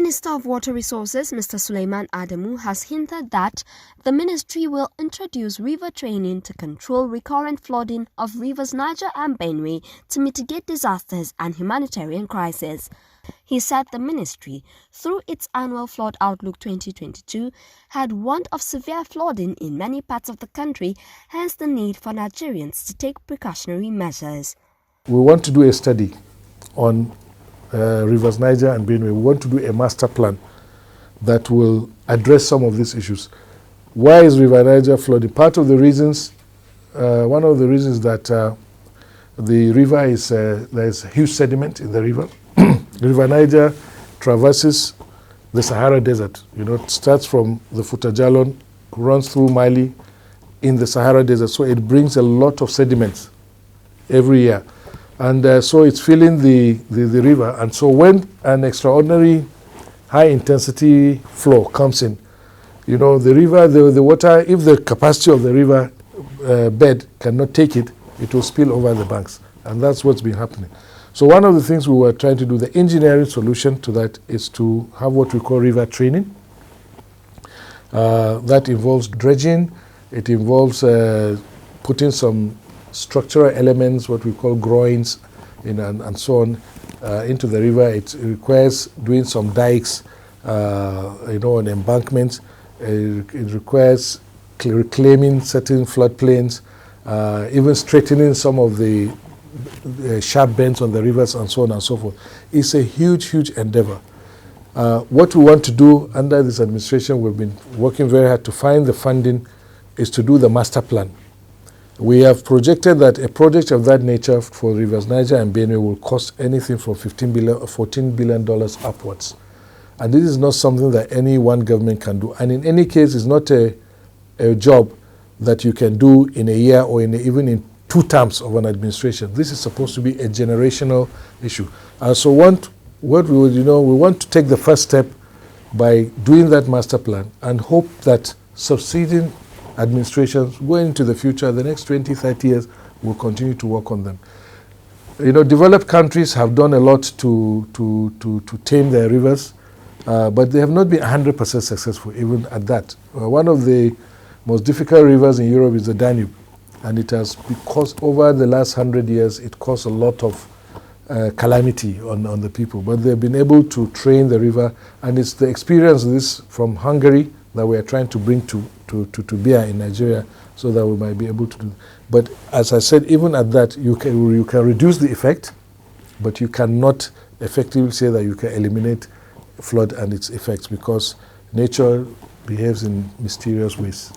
Minister of Water Resources, Mr. Suleiman Adamu, has hinted that the ministry will introduce river training to control recurrent flooding of Rivers Niger and Benue to mitigate disasters and humanitarian crises. He said the ministry, through its annual Flood Outlook 2022, had warned of severe flooding in many parts of the country, hence the need for Nigerians to take precautionary measures. We want to do a study on Rivers Niger and Benue. We want to do a master plan that will address some of these issues. Why is River Niger flooding? Part of the reasons, one of the reasons that the river is, there's huge sediment in the river. River Niger traverses the Sahara Desert. You know, it starts from the Futajalon, runs through Mali in the Sahara Desert. So it brings a lot of sediments every year. And so it's filling the river. And so when an extraordinary high-intensity flow comes in, you know, the river, the water, if the capacity of the river bed cannot take it, it will spill over the banks. And that's what's been happening. So one of the things we were trying to do, the engineering solution to that, is to have what we call river training. That involves dredging. It involves putting some structural elements, what we call groins, and so on, into the river. It requires doing some dikes, you know, on embankments. It requires reclaiming certain floodplains, even straightening some of the sharp bends on the rivers, and so on and so forth. It's a huge, huge endeavor. What we want to do under this administration, we've been working very hard to find the funding, is to do the master plan. We have projected that a project of that nature for Rivers Niger and Benue will cost anything from $14 billion upwards. And this is not something that any one government can do. And in any case, it's not a job that you can do in a year or even in 2 terms of an administration. This is supposed to be a generational issue. So what we would, you know, we want to take the first step by doing that master plan and hope that succeeding administrations going into the future, the next 20, 30 years, will continue to work on them. You know, developed countries have done a lot to tame their rivers, but they have not been 100% successful, even at that. One of the most difficult rivers in Europe is the Danube, and it has, because over the last 100 years, it caused a lot of calamity on the people. But they've been able to train the river, and it's the experience of this from Hungary that we are trying to bring to bear in Nigeria, so that we might be able to do. But as I said, even at that, you can reduce the effect, but you cannot effectively say that you can eliminate flood and its effects, because nature behaves in mysterious ways.